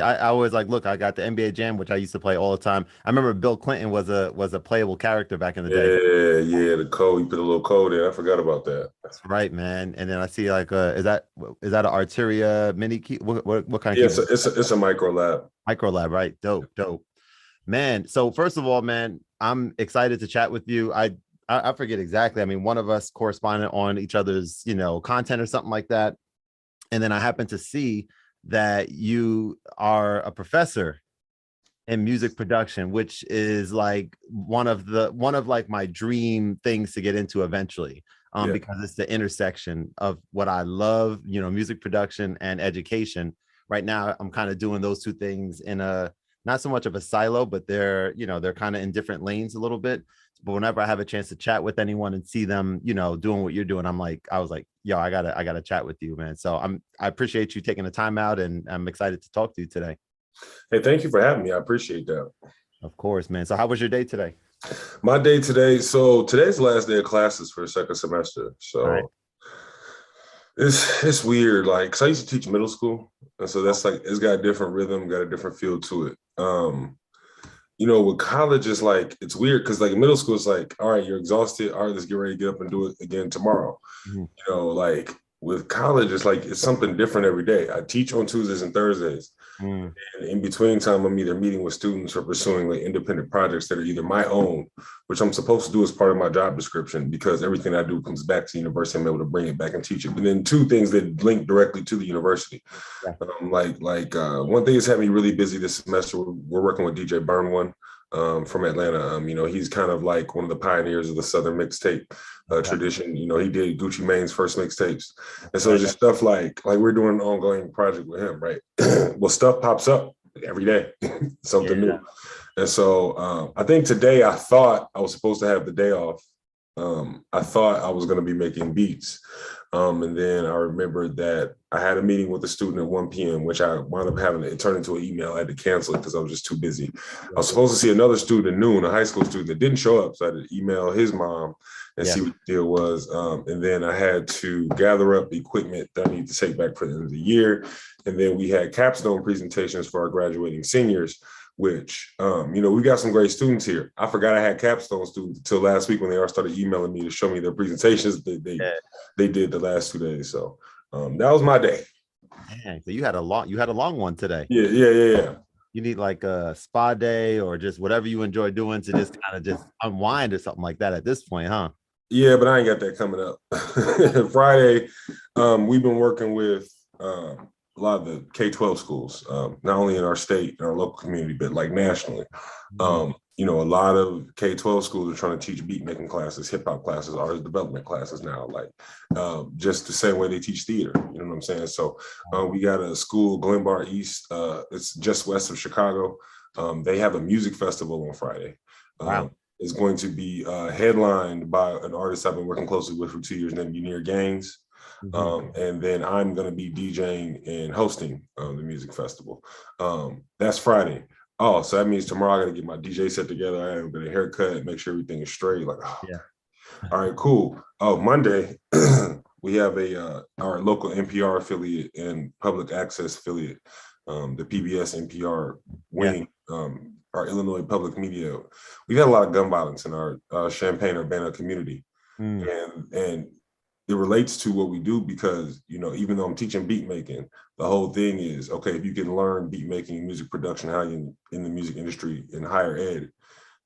I always like, look, I got the NBA Jam, which I used to play all the time. I remember Bill Clinton was a playable character back in the day. Yeah, yeah, the code. You put a little code in. I forgot about that. That's right, man. And then I see like, is that an Arteria mini key? What kind of Yeah, keyboard? it's a micro lab. Micro Lab, right? Dope, dope, man. So first of all, man, I'm excited to chat with you. I forget exactly. I mean, one of us corresponded on each other's, content or something like that. And then I happened to see that you are a professor in music production, which is like one of like my dream things to get into eventually. Yeah. Because it's the intersection of what I love, music production and education. Right now, I'm kind of doing those two things in a not so much of a silo, but they're kind of in different lanes a little bit. But whenever I have a chance to chat with anyone and see them, doing what you're doing, I was like, yo, I gotta chat with you, man. So I appreciate you taking the time out, and I'm excited to talk to you today. Hey, thank you for having me. I appreciate that. Of course, man. So how was your day today? My day today. So today's the last day of classes for the second semester. All right. So it's weird. Like, 'cause I used to teach middle school, and so that's like it's got a different rhythm, got a different feel to it. With college, it's like it's weird because like middle school, it's like, all right, you're exhausted. All right, let's get ready to get up and do it again tomorrow. Mhm. Like with college, it's like it's something different every day. I teach on Tuesdays and Thursdays. Mm. And in between time, I'm either meeting with students or pursuing like independent projects that are either my own, which I'm supposed to do as part of my job description, because everything I do comes back to the university. I'm able to bring it back and teach it. But then two things that link directly to the university. Yeah. One thing that's had me really busy this semester. We're working with DJ Burn One from Atlanta. He's kind of like one of the pioneers of the Southern mixtape Okay. tradition. He did Gucci Mane's first mixtapes, and so Right. just stuff like we're doing an ongoing project with him, right? Well, stuff pops up every day, something Yeah. new. And so I think today I thought I was supposed to have the day off. I thought I was going to be making beats. And then I remembered that I had a meeting with a student at 1 p.m., which I wound up having to turn into an email. I had to cancel it because I was just too busy. I Yeah. was supposed to see another student at noon, a high school student that didn't show up. So I had to email his mom and Yeah. see what the deal was. And then I had to gather up the equipment that I need to take back for the end of the year. And then we had capstone presentations for our graduating seniors, which, we got some great students here. I forgot I had capstone students until last week when they all started emailing me to show me their presentations that Yeah. they did the last 2 days. So that was my day. Dang. So you had a long one today. Yeah, yeah, yeah, yeah. You need like a spa day or just whatever you enjoy doing to just kind of just unwind or something like that at this point, huh? Yeah, but I ain't got that coming up. Friday, we've been working with a lot of the K-12 schools, not only in our state, in our local community, but like nationally. Mhm. A lot of K-12 schools are trying to teach beat making classes, hip hop classes, artist development classes now, like just the same way they teach theater. You know what I'm saying? So we got a school, Glenbar East. It's just west of Chicago. They have a music festival on Friday. Wow. Is going to be headlined by an artist I've been working closely with for 2 years named Unir Gaines. Mhm. And then I'm going to be DJing and hosting the music festival. That's Friday. Oh, so that means tomorrow I got to get my DJ set together. I have to get a haircut, make sure everything is straight. Like, oh, Yeah. all right, cool. Oh, Monday, we have our local NPR affiliate and public access affiliate, the PBS NPR Yeah. wing, our Illinois Public Media. We got a lot of gun violence in our Champaign-Urbana community, Mm. and it relates to what we do because even though I'm teaching beat making, the whole thing is okay. If you can learn beat making, music production, how you in the music industry in higher ed,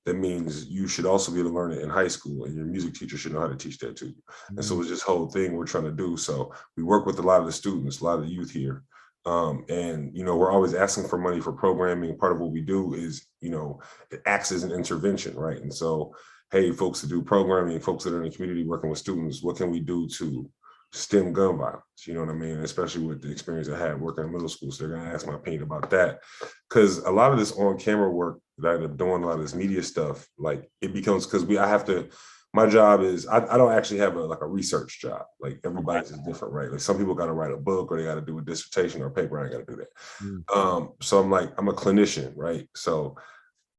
that means you should also be able to learn it in high school, and your music teacher should know how to teach that to you. And so Mm. it's this whole thing we're trying to do. So we work with a lot of the students, a lot of the youth here. And we're always asking for money for programming. Part of what we do is, it acts as an intervention, right? And so, hey, folks that do programming, folks that are in the community working with students, what can we do to stem gun violence? You know what I mean? Especially with the experience I had working in middle school. So they're gonna ask my opinion about that. Because a lot of this on-camera work that I end up doing, a lot of this media stuff, like it becomes because I have to. My job is I don't actually have a research job. Like Okay. everybody's is different, right? Like some people got to write a book or they got to do a dissertation or a paper. I ain't got to do Mm. that. So I'm a clinician, right? So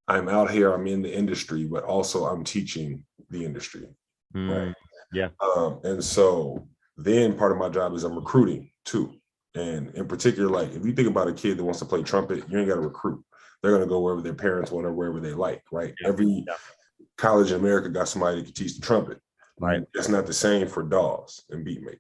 I'm out here, I'm in the industry, but also I'm teaching the industry, right? Mm. Yeah. And so then part of my job is I'm recruiting too. And in particular, like if you think about a kid that wants to play trumpet, you ain't got to recruit. They're going to go wherever their parents want or wherever they like, right? Every college in America got somebody that can teach the trumpet. Right. It's not the same for DAWs and beat making.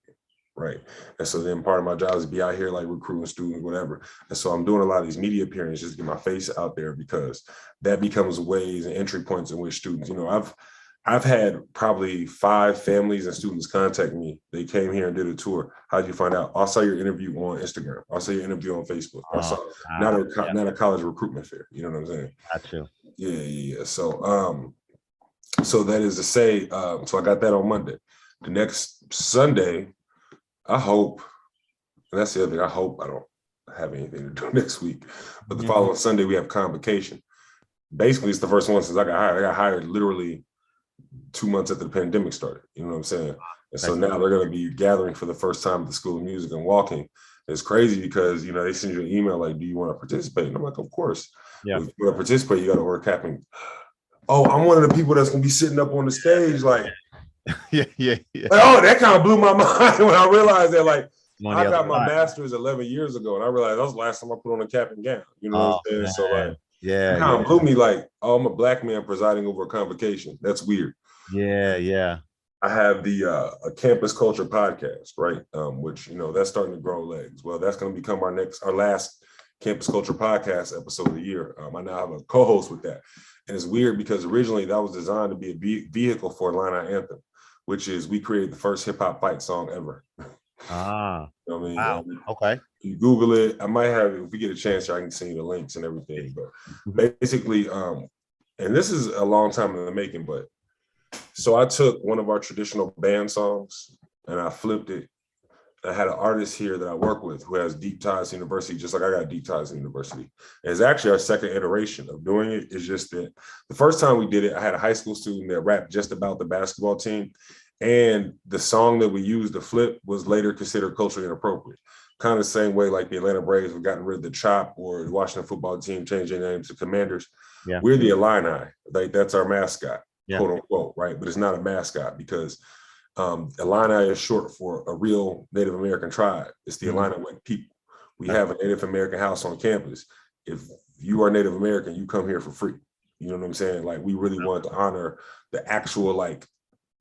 Right. And so then part of my job is to be out here like recruiting students, whatever. And so I'm doing a lot of these media appearances just to get my face out there, because that becomes ways and entry points in which students, I've had probably 5 families and students contact me. They came here and did a tour. How'd you find out? I saw your interview on Instagram. I saw your interview on Facebook. I saw not a college recruitment fair. You know what I'm saying? Got you. Yeah. So that is to say, so I got that on Monday. The next Sunday, I hope, and that's the other thing, I hope I don't have anything to do next week. But the following Sunday, we have convocation. Basically, it's the first one since I got hired. I got hired literally 2 months after the pandemic started. You know what I'm saying? And so now they're going to be gathering for the first time at the School of Music and walking. It's crazy because, they send you an email like, do you want to participate? And I'm like, of course. Yeah. If you want to participate, you got to wear a cap. And, oh, I'm one of the people that's going to be sitting up on the stage like, yeah. Like, oh, that kind of blew my mind when I realized that, like, I got my master's 11 years ago, and I realized that was the last time I put on a cap and gown. You know what I'm saying? Man. So, like, it kind of blew me, like, oh, I'm a Black man presiding over a convocation. That's weird. Yeah. I have the a campus culture podcast, right? Which, that's starting to grow legs. Well, that's going to become our last campus culture podcast episode of the year. I now have a co-host with that. And it's weird because originally that was designed to be a vehicle for Illini Anthem, which is we created the first hip hop fight song ever. Wow. Okay. You Google it. I might have, if we get a chance, I can send you the links and everything. But basically, and this is a long time in the making, but so I took one of our traditional band songs and I flipped it. I had an artist here that I work with who has deep ties to university, just like I got deep ties to university. And it's actually our second iteration of doing it. It's just that the first time we did it, I had a high school student that rapped just about the basketball team. And the song that we used to flip was later considered culturally inappropriate. Kind of the same way like the Atlanta Braves have gotten rid of the chop, or the Washington football team changed their name to Commanders. Yeah. We're the Illini. Like, that's our mascot, quote unquote, right? But it's not a mascot because Illini is short for a real Native American tribe. It's the Illini people. We have a Native American house on campus. If you are Native American, you come here for free. You know what I'm saying? Like, we really wanted to honor the actual, like,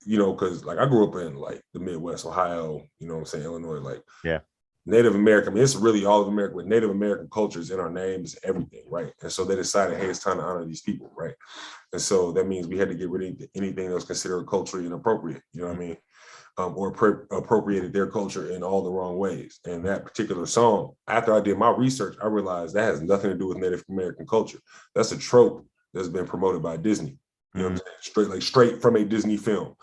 because like I grew up in like the Midwest, Ohio, you know what I'm saying, Illinois, like Native American. I mean, it's really all of America, but Native American culture is in our names, everything, right? And so they decided, hey, it's time to honor these people, right? And so that means we had to get rid of anything that was considered culturally inappropriate, you know what I mean? Or appropriated their culture in all the wrong ways. And that particular song, after I did my research, I realized that has nothing to do with Native American culture. That's a trope that's been promoted by Disney. You know what I'm saying? Straight from a Disney film.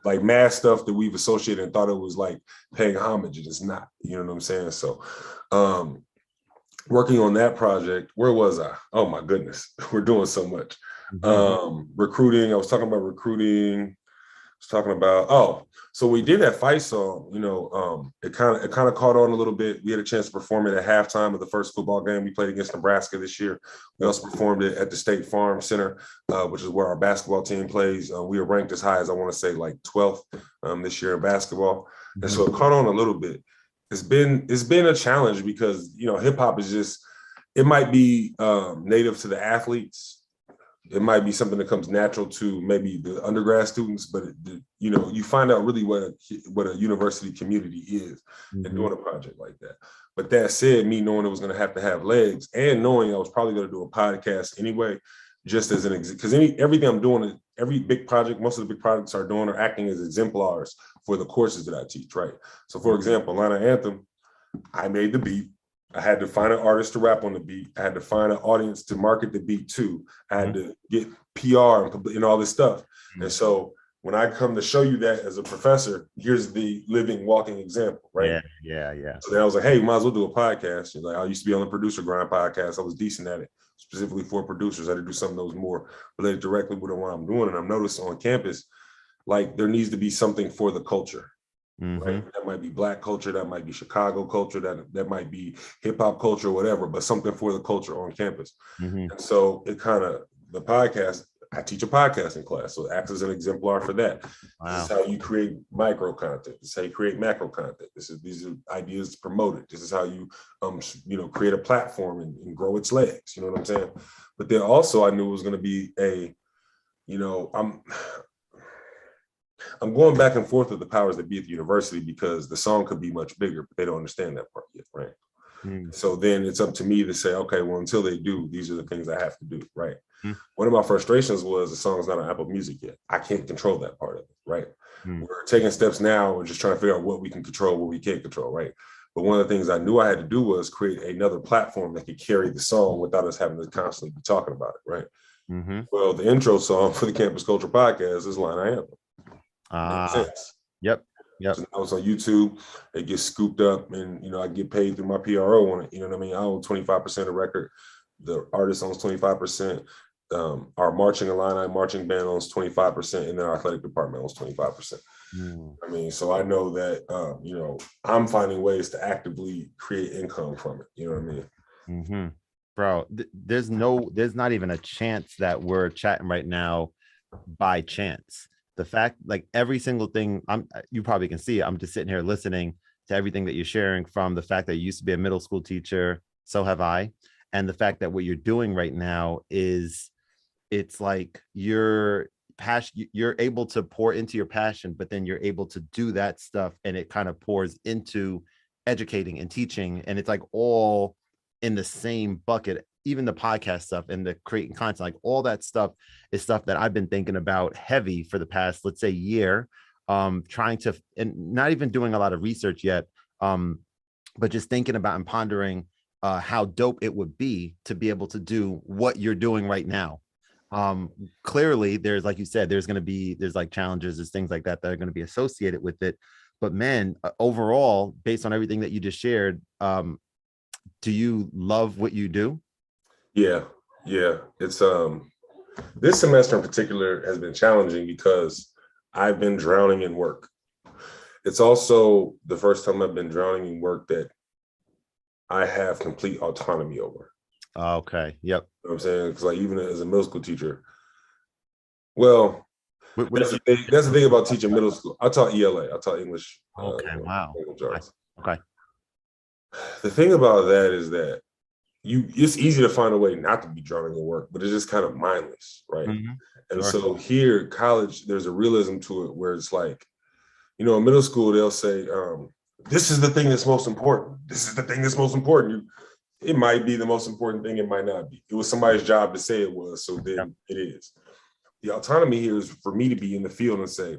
Like mad stuff that we've associated and thought it was like paying homage, and it's not. You know what I'm saying? So working on that project, where was I? Oh my goodness, we're doing so much. Recruiting, I was talking about recruiting. So we did that fight song, it kind of caught on a little bit. We had a chance to perform it at halftime of the first football game we played against Nebraska this year. We also performed it at the State Farm Center, which is where our basketball team plays. We were ranked as high as, I want to say, like 12th this year in basketball. And so it caught on a little bit. It's been a challenge because, hip hop is just, it might be native to the athletes. It might be something that comes natural to maybe the undergrad students, but you find out really what a university community is in doing a project like that. But that said, me knowing it was going to have legs, and knowing I was probably going to do a podcast anyway, just as an because everything I'm doing, every big project, most of the big projects are doing are acting as exemplars for the courses that I teach, right? So, for example, Illini Anthem, I made the beat. I had to find an artist to rap on the beat. I had to find an audience to market the beat to. I had to get PR and all this stuff. And so when I come to show you that as a professor, here's the living, walking example, right? Yeah. So then I was like, hey, you might as well do a podcast. She's like, I used to be on the Producer Grind podcast. I was decent at it, specifically for producers. I had to do something that was more related directly with what I'm doing. And I've noticed on campus, like, there needs to be something for the culture. Right? That might be Black culture, that might be Chicago culture, that might be hip hop culture, whatever, but something for the culture on campus. And so the podcast, I teach a podcasting class, so it acts as an exemplar for that. Wow. This is how you create micro content. This is how you create macro content. These are ideas to promote it. This is how you create a platform and grow its legs. You know what I'm saying? But then also I knew it was going to be I'm going back and forth with the powers that be at the university, because the song could be much bigger, but they don't understand that part yet, right? So then it's up to me to say, okay, well, until they do, these are the things I have to do, right? One of my frustrations was the song's not on Apple Music yet. I can't control that part of it, right? We're taking steps now. We're just trying to figure out what we can control, what we can't control, right? But one of the things I knew I had to do was create another platform that could carry the song without us having to constantly be talking about it, right? Well, the intro song for the Campus Culture Podcast is Illini Anthem. Yep. So I was on YouTube. It gets scooped up, and I get paid through my PRO on it. You know what I mean? I own 25% of the record. The artist owns 25%. Our Illini marching band owns 25%, and then our athletic department owns 25%. I mean, so I know that I'm finding ways to actively create income from it. You know what I mean? Bro, there's not even a chance that we're chatting right now by chance. The fact, like, every single thing, you probably can see it. I'm just sitting here listening to everything that you're sharing, from the fact that you used to be a middle school teacher, so have I, and the fact that what you're doing right now is, it's like you're able to pour into your passion, but then you're able to do that stuff, and it kind of pours into educating and teaching, and it's like all in the same bucket. Even the podcast stuff and the creating content, like all that stuff is stuff that I've been thinking about heavy for the past, let's say, year, trying to, and not even doing a lot of research yet, but just thinking about and pondering how dope it would be to be able to do what you're doing right now. Clearly there's, like you said, there's like challenges, there's things like that are going to be associated with it. But man, overall, based on everything that you just shared, do you love what you do? Yeah. It's this semester in particular has been challenging because I've been drowning in work. It's also the first time I've been drowning in work that I have complete autonomy over. Okay. Yep. You know what I'm saying? Because, like, even as a middle school teacher, well, that's the thing about teaching middle school. I taught ELA. I taught English. Okay. Wow. Okay. The thing about that is that it's easy to find a way not to be drowning in work, but it's just kind of mindless, right? And so here, college, there's a realism to it where it's like, in middle school, they'll say, this is the thing that's most important. This is the thing that's most important. It might be the most important thing. It might not be. It was somebody's job to say it was, so then it is. The autonomy here is for me to be in the field and say,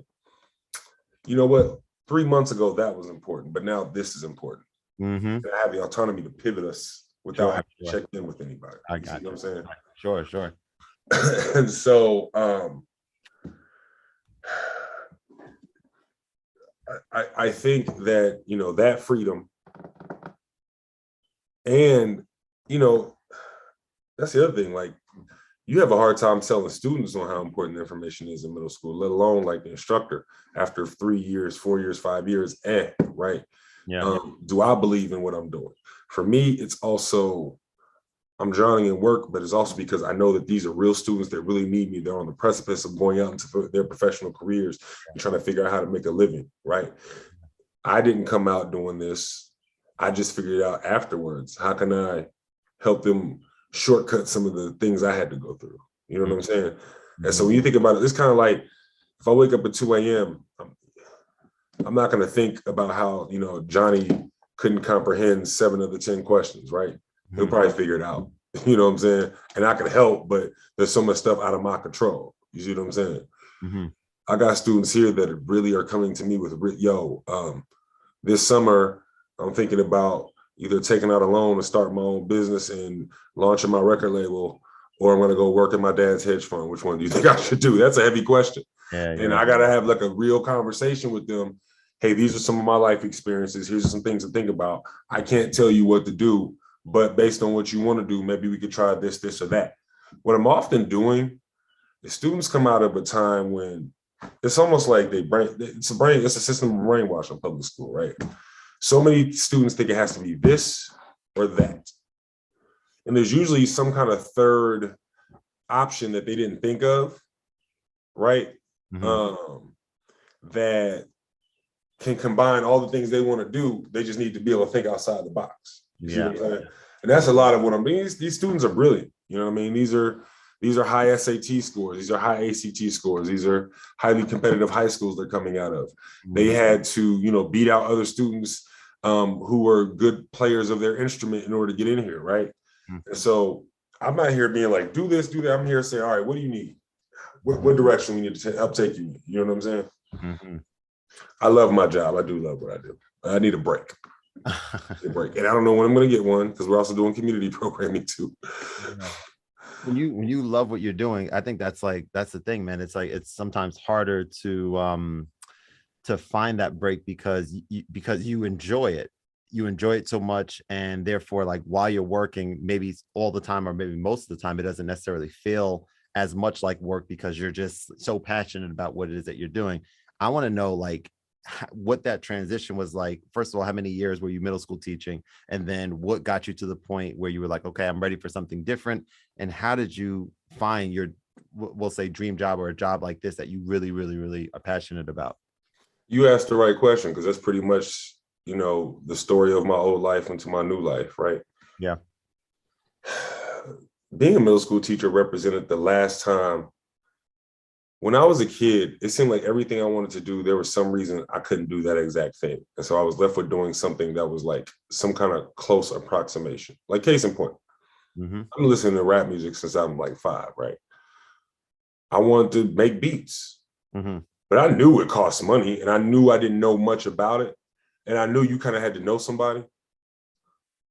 you know what? 3 months ago, that was important, but now this is important. And I have the autonomy to pivot us without having to check in with anybody. I got you. Know what I'm saying? Sure. And so I think that, that freedom, and, that's the other thing, like, you have a hard time telling students on how important information is in middle school, let alone like the instructor after 3 years, 4 years, 5 years, right? Yeah. Do I believe in what I'm doing? For me, it's also, I'm drowning in work, but it's also because I know that these are real students that really need me. They're on the precipice of going out into their professional careers and trying to figure out how to make a living, right? I didn't come out doing this. I just figured it out afterwards. How can I help them shortcut some of the things I had to go through? You know what I'm saying? And so when you think about it, it's kind of like, if I wake up at 2 a.m., I'm not going to think about how, Johnny couldn't comprehend 7 of the 10 questions, right? He'll probably figure it out. You know what I'm saying? And I can help, but there's so much stuff out of my control. You see what I'm saying? I got students here that really are coming to me with, this summer, I'm thinking about either taking out a loan to start my own business and launching my record label, or I'm going to go work in my dad's hedge fund. Which one do you think I should do? That's a heavy question. And I got to have like a real conversation with them. Hey, these are some of my life experiences. Here's some things to think about. I can't tell you what to do, but based on what you want to do, maybe we could try this, this, or that. What I'm often doing is students come out of a time when it's almost like it's a system of brainwash in public school, right? So many students think it has to be this or that. And there's usually some kind of third option that they didn't think of, right? That can combine all the things they want to do. They just need to be able to think outside the box. You see what I'm saying? And that's a lot of what I'm mean. These students are brilliant. You know what I mean? These are high SAT scores. These are high ACT scores. These are highly competitive high schools they're coming out of. They had to, you know, beat out other students who were good players of their instrument in order to get in here, right? And so I'm not here being like, do this, do that. I'm here to say, all right, what do you need? What direction we need to help take you? You know what I'm saying? I love my job. I do love what I do. I need a break. And I don't know when I'm going to get one, because we're also doing community programming too. When you love what you're doing, I think that's the thing, man. It's like, it's sometimes harder to find that break because you enjoy it. You enjoy it so much, and therefore, like, while you're working, maybe all the time or maybe most of the time, it doesn't necessarily feel as much like work because you're just so passionate about what it is that you're doing. I want to know, like, what that transition was like. First of all, how many years were you middle school teaching? And then what got you to the point where you were like, okay, I'm ready for something different? And how did you find your, we'll say, dream job, or a job like this that you really, really, really are passionate about? You asked the right question, because that's pretty much, you know, the story of my old life into my new life, right? Yeah. Being a middle school teacher represented the last time. When I was a kid, it seemed like everything I wanted to do, there was some reason I couldn't do that exact thing. And so I was left with doing something that was like some kind of close approximation. Like, case in point, I'm listening to rap music since I'm like 5, right? I wanted to make beats, but I knew it cost money, and I knew I didn't know much about it. And I knew you kind of had to know somebody.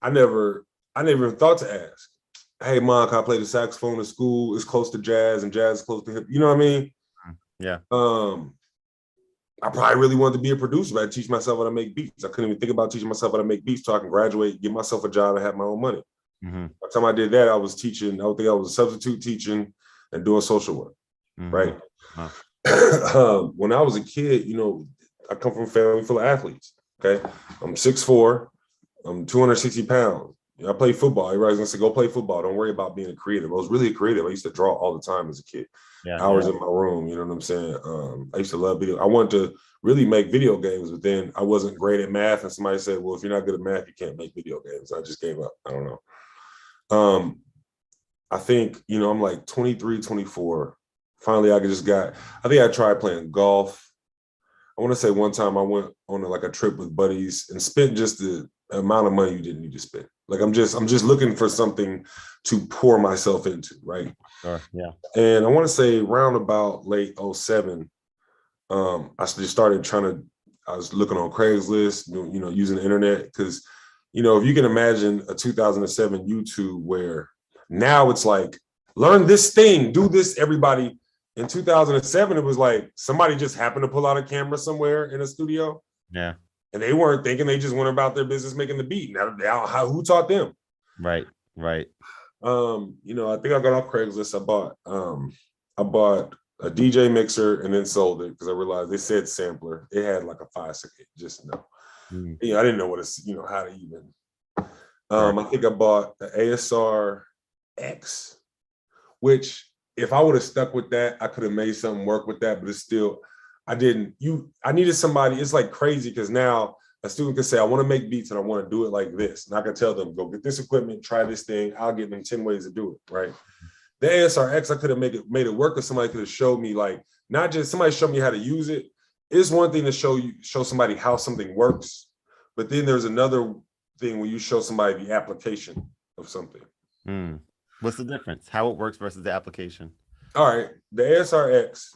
I never even thought to ask, hey, Mom, can I play the saxophone in school? It's close to jazz, and jazz is close to hip. You know what I mean? Yeah. I probably really wanted to be a producer, but I teach myself how to make beats. I couldn't even think about teaching myself how to make beats so I can graduate, get myself a job, and have my own money. By the time I did that, I was teaching. I think I was substitute teaching and doing social work, right? When I was a kid, you know, I come from a family full of athletes, okay? I'm 6'4", I'm 260 pounds. You know, I play football. Everybody's gonna say, go play football. Don't worry about being a creative. I was really creative. I used to draw all the time as a kid. Hours in my room, you know what I'm saying? I used to love video. I wanted to really make video games, but then I wasn't great at math. And somebody said, well, if you're not good at math, you can't make video games. I just gave up. I don't know. I think, you know, I'm like 23, 24. Finally, I think I tried playing golf. I want to say one time I went on a trip with buddies and spent just the amount of money you didn't need to spend. Like, I'm just looking for something to pour myself into, right? Yeah. And I want to say around about late 07, I just started I was looking on Craigslist, you know, using the internet, because, you know, if you can imagine a 2007 YouTube where now it's like, learn this thing, do this, everybody. In 2007, it was like somebody just happened to pull out a camera somewhere in a studio. Yeah. And they weren't thinking, they just went about their business making the beat. Now, who taught them? Right. You know, I think I got off Craigslist. I bought a DJ mixer and then sold it because I realized they said sampler. It had like a 5-second, just no. You know, I didn't know how to even. I think I bought the ASR X, which if I would have stuck with that, I could have made something work with that, but it's still, I needed somebody. It's like crazy because now a student can say, I want to make beats and I want to do it like this. And I can tell them, go get this equipment, try this thing. I'll give them 10 ways to do it, right? The ASRX, I could have made it work, if somebody could have showed me, like, not just somebody showed me how to use it. It's one thing to show somebody how something works, but then there's another thing where you show somebody the application of something. What's the difference? How it works versus the application? All right, the ASRX,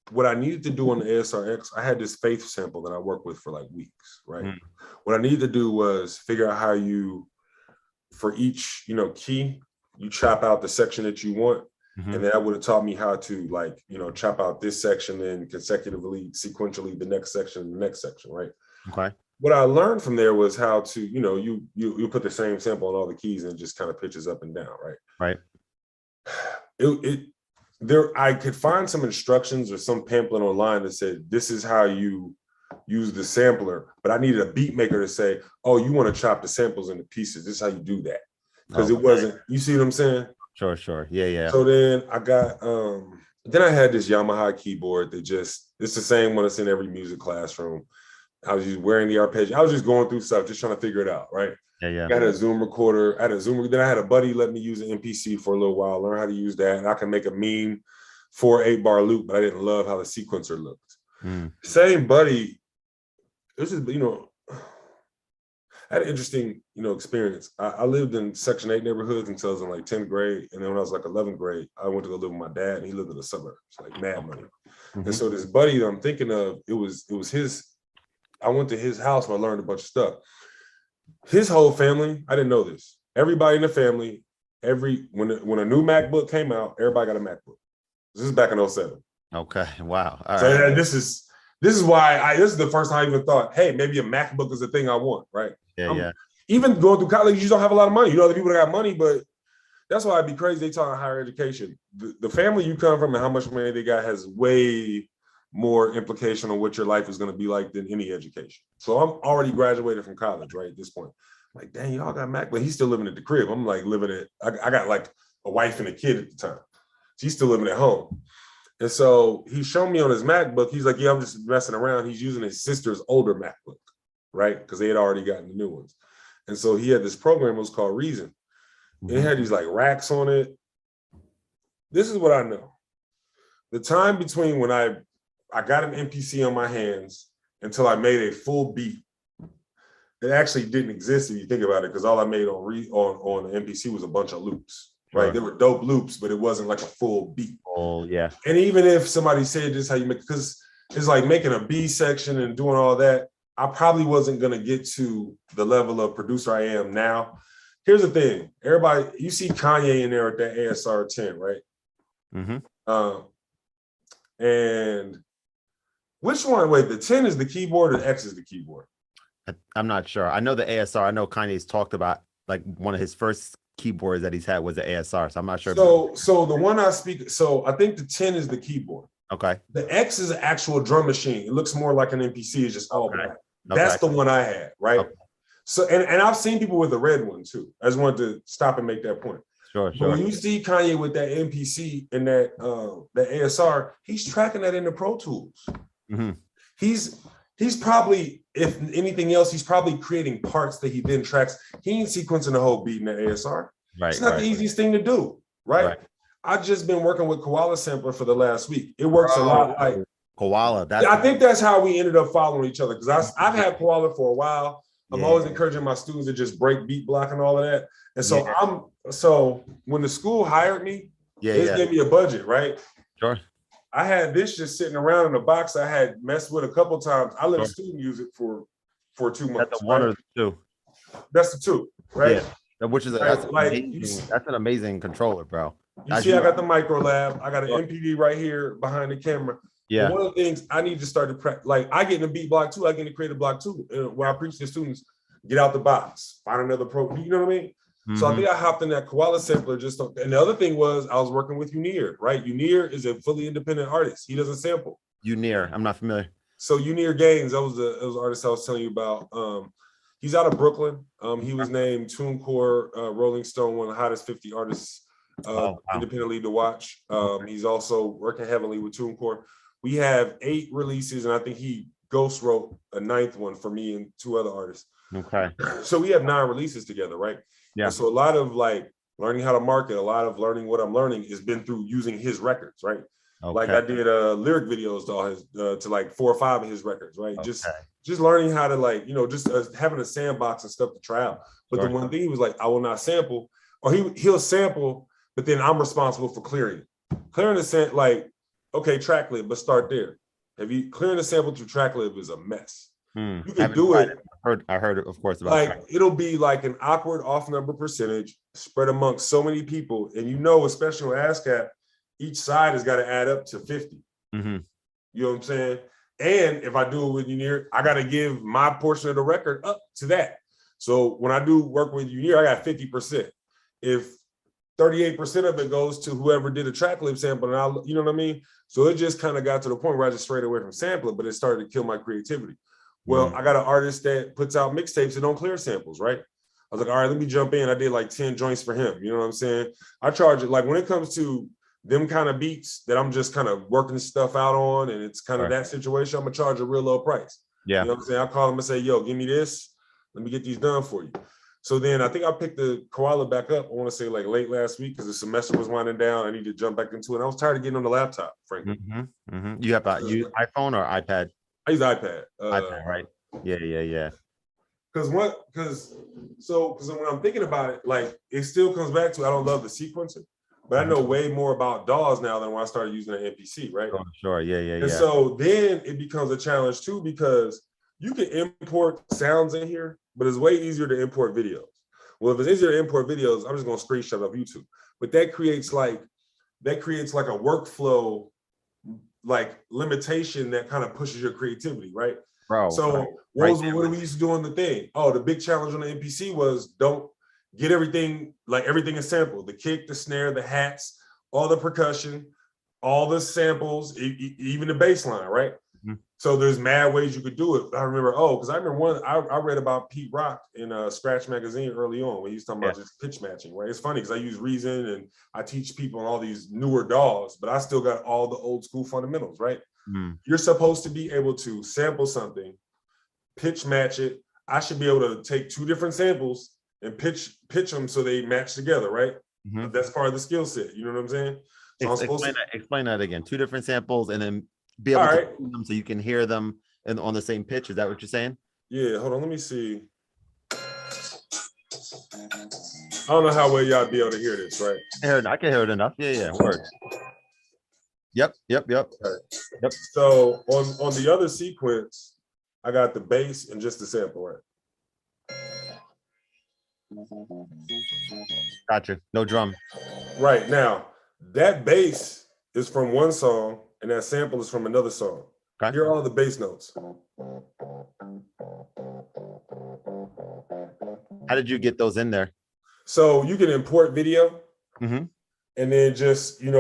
what I needed to do on the ASRX, I had this faith sample that I worked with for like weeks, right? What I needed to do was figure out how you, for each, you know, key, you chop out the section that you want. And then that would have taught me how to, like, you know, chop out this section and consecutively, sequentially, the next section, right? Okay. What I learned from there was how to, you know, you put the same sample on all the keys and it just kind of pitches up and down, right? I could find some instructions or some pamphlet online that said, this is how you use the sampler, but I needed a beat maker to say, oh, you want to chop the samples into pieces. This is how you do that. Because it wasn't, you see what I'm saying? Sure. Yeah. So then I got then I had this Yamaha keyboard that it's the same one that's in every music classroom. I was just wearing the arpeggio. I was just going through stuff, just trying to figure it out, right? Yeah. I had a Zoom recorder. Then I had a buddy let me use an MPC for a little while, learn how to use that. And I can make a mean 4/8 bar loop, but I didn't love how the sequencer looked. Same buddy, this is, I had an interesting, experience. I lived in Section 8 neighborhoods until I was in like 10th grade. And then when I was like 11th grade, I went to go live with my dad and he lived in the suburbs, like mad money. And so this buddy that I'm thinking of, it was his, I went to his house and I learned a bunch of stuff. His whole family, I didn't know this. Everybody in the family, when a new MacBook came out, everybody got a MacBook. This is back in 07. Okay. Wow. All so right. This is why this is the first time I even thought, hey, maybe a MacBook is the thing I want, right? Yeah. Even going through college, you don't have a lot of money. Other people that got money, but that's why it'd be crazy. They talk higher education. The family you come from and how much money they got has way more implication on what your life is going to be like than any education. So I'm already graduated from college, right? At this point, I'm like, dang, y'all got Mac, but he's still living at the crib. I'm like living at, I got like a wife and a kid at the time. She's still living at home. And so he showed me on his MacBook, he's like, yeah, I'm just messing around. He's using his sister's older MacBook, right? Because they had already gotten the new ones. And so he had this program, it was called Reason. It had these like racks on it. This is what I know. The time between when I got an MPC on my hands until I made a full beat, it actually didn't exist if you think about it, because all I made on the MPC was a bunch of loops, right? Sure. They were dope loops, but it wasn't like a full beat. Oh, yeah. And even if somebody said this is how you make, because it's like making a B section and doing all that, I probably wasn't going to get to the level of producer I am now. Here's the thing. Everybody, you see Kanye in there at that ASR 10, right? And which one? Wait, the 10 is the keyboard or the X is the keyboard? I'm not sure. I know the ASR. I know Kanye's talked about like one of his first keyboards that he's had was the ASR. So I'm not sure. So the one I speak, so I think the 10 is the keyboard. Okay. The X is an actual drum machine. It looks more like an MPC. It's just all black. That's the one I had, right? Okay. So, and I've seen people with the red one too. I just wanted to stop and make that point. Sure. But when you see Kanye with that MPC and that ASR, he's tracking that into Pro Tools. He's probably, if anything else, he's probably creating parts that he then tracks. He ain't sequencing the whole beat in that ASR. Right. It's not the easiest thing to do, right? I've just been working with Koala Sampler for the last week. It works a lot like Koala. I think that's how we ended up following each other, because I've had Koala for a while. I'm always encouraging my students to just break beat block and all of that. And so so when the school hired me, they gave me a budget, right? Sure. I had this just sitting around in a box I had messed with a couple times. I let a student use it for 2 months. That's the one or the two? That's the two, right? Yeah. Which is that's an amazing controller, bro. You see, I got the micro lab. I got an MPD right here behind the camera. Yeah. But one of the things I need to start to practice, like I get in the beat block too, I get in the creative block too. Where I preach to students, get out the box, find another pro. You know what I mean? So I think I hopped in that Koala sampler and the other thing was I was working with Unir, right? Unir is a fully independent artist. He doesn't sample. Unir, I'm not familiar. So Unir Gaines, that was the artist I was telling you about. He's out of Brooklyn. He was named TuneCore Rolling Stone, one of the hottest 50 artists independently to watch. He's also working heavily with TuneCore. We have 8 releases, and I think he ghost wrote a 9th one for me and 2 other artists. Okay. So we have 9 releases together, right? Yeah. And so a lot of like learning how to market, a lot of learning what I'm learning has been through using his records, right? Okay. Like I did lyric videos to like 4 or 5 of his records, right? Okay. Just learning how to like, just having a sandbox and stuff to try out. But the one thing he was like, I will not sample, or he'll sample, but then I'm responsible for clearing it. Clearing the like, okay, TrackLib, let's start there. Clearing the sample through TrackLib is a mess. You can do it. I heard of course about like it'll be like an awkward off number percentage spread amongst so many people, and especially with ASCAP, each side has got to add up to 50. You know what I'm saying? And if I do it with Unir, I got to give my portion of the record up to that. So when I do work with Unir, I got 50%. If 38% of it goes to whoever did a TrackLib sample, and you know what I mean? So it just kind of got to the point where I just strayed away from sampling, but it started to kill my creativity. Well, I got an artist that puts out mixtapes that don't clear samples, right? I was like, all right, let me jump in. I did like 10 joints for him. You know what I'm saying? I charge it like when it comes to them kind of beats that I'm just kind of working stuff out on, and it's kind of that situation, I'm gonna charge a real low price. Yeah. You know what I'm saying? I call them and say, yo, give me this. Let me get these done for you. So then I think I picked the Koala back up, I want to say like late last week because the semester was winding down. I needed to jump back into it. I was tired of getting on the laptop, frankly. You have you iPhone or iPad? I use iPad. iPad, right? Yeah. Because when I'm thinking about it, like it still comes back to I don't love the sequencer, but I know way more about DAWs now than when I started using an MPC, right? Oh, sure, yeah. And so then it becomes a challenge too, because you can import sounds in here, but it's way easier to import videos. Well, if it's easier to import videos, I'm just gonna screenshot off YouTube. But that creates like a workflow like limitation that kind of pushes your creativity, right? Bro. So what do we used to do on the thing? Oh, the big challenge on the MPC was don't get everything is sampled. The kick, the snare, the hats, all the percussion, all the samples, even the bass line, right? So there's mad ways you could do it. I remember, I read about Pete Rock in Scratch Magazine early on when he was talking about just pitch matching, right? It's funny because I use Reason and I teach people on all these newer DAWs, but I still got all the old school fundamentals, right? You're supposed to be able to sample something, pitch match it. I should be able to take two different samples and pitch them so they match together, right? That's part of the skill set. You know what I'm saying? So explain that again. Two different samples and then be able to tune them so you can hear them and on the same pitch. Is that what you're saying? Yeah, hold on, let me see. I don't know how well y'all be able to hear this, right? I can hear it enough. Yeah, word. Yep. So on the other sequence, I got the bass and just the sample, right? Gotcha. No drum. Right, now, that bass is from one song and that sample is from another song. Okay. Here are all the bass notes. How did you get those in there? So you can import video and then just, you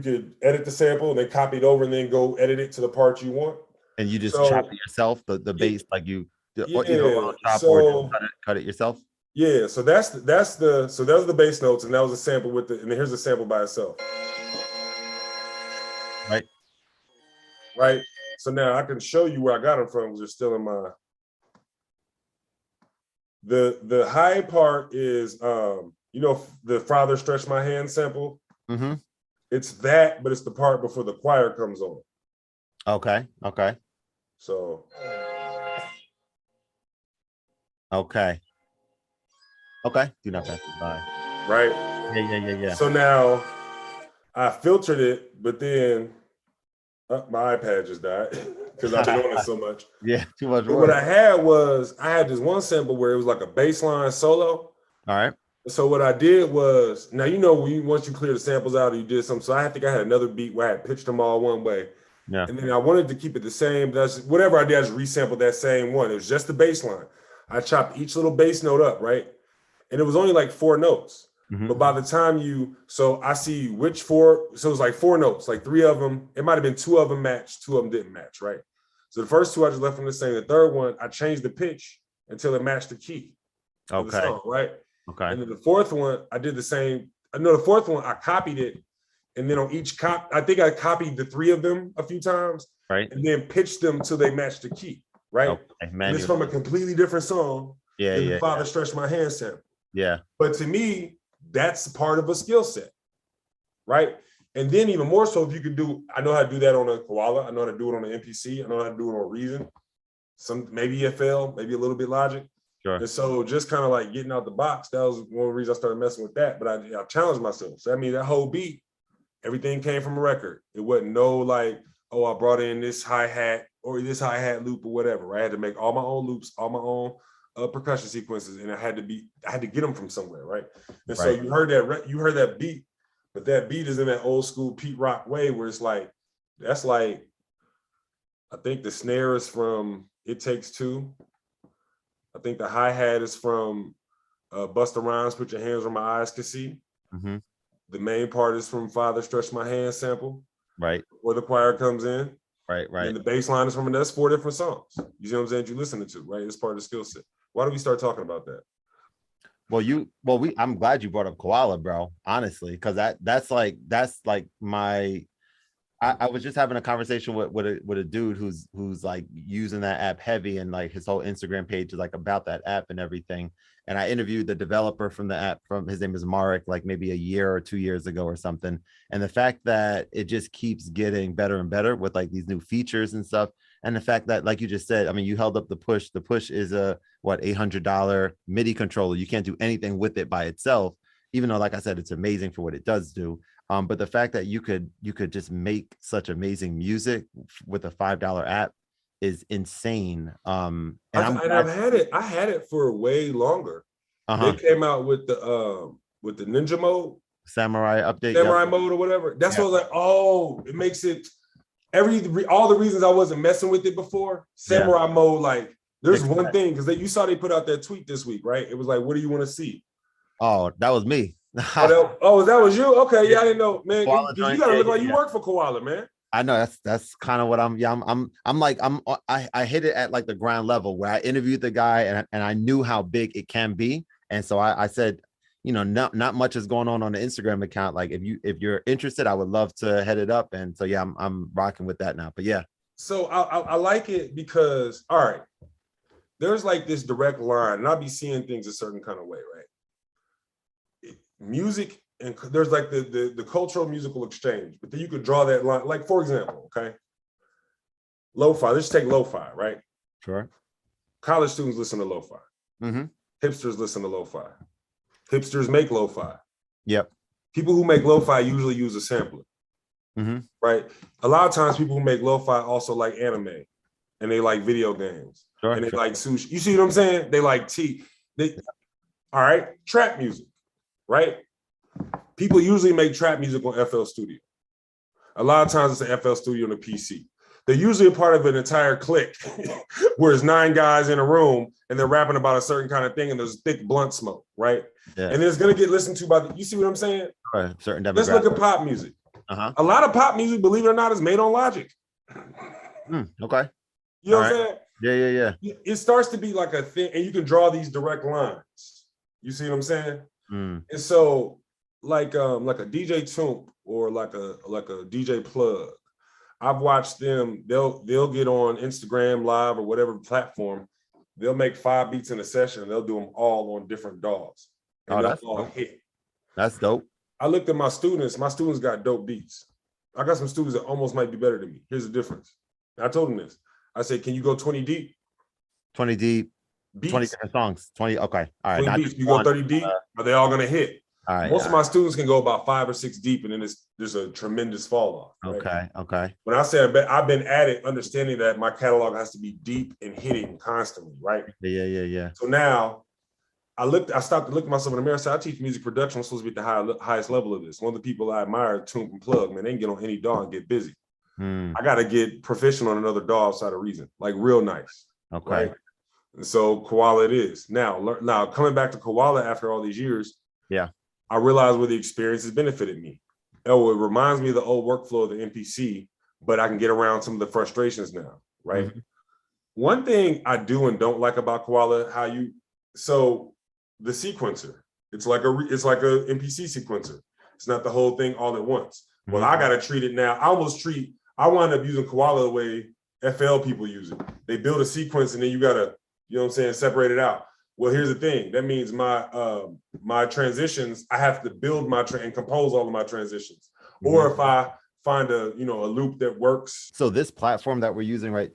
could edit the sample and then copy it over and then go edit it to the part you want. And you just chop it yourself, the bass, like you chop or cut it yourself? Yeah, so that's the bass notes, and that was a sample and then here's a sample by itself. Right. So now I can show you where I got them from because they're still in my. The high part is the Father Stretch My Hand sample. It's that, but it's the part before the choir comes on. Okay. So. Okay. Do not pass it by. Right. Yeah. So now I filtered it, but then my iPad just died because I've been doing it so much. Yeah, too much but work. What I had this one sample where it was like a bass line solo. All right. So what I did was, now once you clear the samples out, you did something. So I think I had another beat where I had pitched them all one way. Yeah. And then I wanted to keep it the same. Whatever I did, I just resampled that same one. It was just the bass line. I chopped each little bass note up, right? And it was only like 4 notes. But by the time so I see which 4, so it was like 4 notes, like 3 of them, it might've been 2 of them matched, 2 of them didn't match, right? So the first 2 I just left them the same. The third one, I changed the pitch until it matched the key. Okay. The song, right? Okay. And then the fourth one, I did the same. The fourth one, I copied it. And then on each I think I copied the 3 of them a few times. Right. And then pitched them till they matched the key, right? Okay. And it's from a completely different song. Yeah. The Father Stretched My Hand sample. Yeah. But to me, that's part of a skill set, right? And then even more so, if you could I know how to do that on a Koala. I know how to do it on an MPC. I know how to do it on Reason. Maybe FL, maybe a little bit Logic. Sure. And so just kind of like getting out the box, that was one of the reasons I started messing with that. But I challenged myself. So I mean, that whole beat, everything came from a record. It wasn't I brought in this hi-hat or this hi-hat loop or whatever, right? I had to make all my own loops, all my own percussion sequences, and I had to get them from somewhere, right? And so you heard that beat, but that beat is in that old school Pete Rock way where it's like, that's like, I think the snare is from It Takes Two. I think the hi-hat is from Busta Rhymes, Put Your Hands Where My Eyes Can See. The main part is from Father Stretch My Hand sample. Right. Where the choir comes in. Right. And the bass line is from that's 4 different songs. You see what I'm saying? You listening to, right? It's part of the skill set. Why do we start talking about that? I'm glad you brought up Koala, bro. Honestly, because that's like my. I was just having a conversation with a dude who's like using that app heavy, and like his whole Instagram page is like about that app and everything. And I interviewed the developer from the app, from his name is Marek, like maybe a year or 2 years ago or something. And the fact that it just keeps getting better and better with like these new features and stuff. And the fact that, like you just said, I mean, you held up the push. The push is a what $800 MIDI controller. You can't do anything with it by itself, even though, like I said, it's amazing for what it does do. But the fact that you could just make such amazing music with a $5 app is insane. And I've had it. I had it for way longer. They came out with the ninja mode, samurai update, samurai mode or whatever. That's what I was like, oh, it makes it all the reasons I wasn't messing with it before. Samurai mode, like there's one thing, because you saw they put out that tweet this week, right? It was like, what do you want to see? Oh, that was me. That was you? Okay, yeah, I didn't know, man. You gotta look like you work for Koala, man. I know that's kind of what I hit it at like the ground level where I interviewed the guy and I knew how big it can be. And so I said, you know, not much is going on the Instagram account. Like if you're interested, I would love to head it up. And so, yeah, I'm rocking with that now, but yeah. So I like it because, all right, there's like this direct line and I'll be seeing things a certain kind of way, right? Music, and there's like the cultural musical exchange, but then you could draw that line. Like, for example, okay, lo-fi, let's take lo-fi, right? Sure. College students listen to lo-fi. Hipsters listen to lo-fi. Hipsters make lo-fi. Yep. People who make lo-fi usually use a sampler. Right? A lot of times people who make lo-fi also like anime, and they like video games, and they like sushi. You see what I'm saying? They like tea. All right, trap music. Right? People usually make trap music on FL Studio. A lot of times it's an FL Studio on a PC. They're usually a part of an entire clique where it's 9 guys in a room and they're rapping about a certain kind of thing and there's thick blunt smoke, right? Yeah. And it's going to get listened to by you see what I'm saying? Right. Certain demographic. Let's look at pop music. A lot of pop music, believe it or not, is made on Logic. Okay. You know what I'm saying? Yeah. It starts to be like a thing, and you can draw these direct lines. You see what I'm saying? And so, like a DJ Toomp or like a DJ Plug, I've watched them. They'll get on Instagram Live or whatever platform. They'll make 5 beats in a session, and they'll do them all on different DAWs. And that's all hit. That's dope. I looked at my students. My students got dope beats. I got some students that almost might be better than me. Here's the difference. And I told them this. I said, "Can you go 20 deep? 20 deep." Beats. 20 different songs. 20. Okay. All right. Beats. You go 30 deep. Are they all going to hit? All right. Most of my students can go about 5 or 6 deep, and then there's a tremendous fall off. Right? Okay. When I say I've been at it, understanding that my catalog has to be deep and hitting constantly, right? Yeah. So now I stopped to look at myself in the mirror and said, I teach music production. I'm supposed to be at the highest level of this. One of the people I admire, Toomp and Plug, man, they can get on any DAW and get busy. I got to get proficient on another DAW outside of Reason, like real nice. Okay. Right? And so Koala it is. Now coming back to Koala after all these years, I realized where the experience has benefited me. Oh, it reminds me of the old workflow of the MPC, but I can get around some of the frustrations now, right? One thing I do and don't like about Koala, the sequencer, it's like a MPC sequencer. It's not the whole thing all at once. Well, I got to treat it now. I wind up using Koala the way FL people use it. They build a sequence and then you got to, you know what I'm saying, separate it out. Well, here's the thing. That means my transitions, I have to build and compose all of my transitions. Or if I find a loop that works. So this platform that we're using right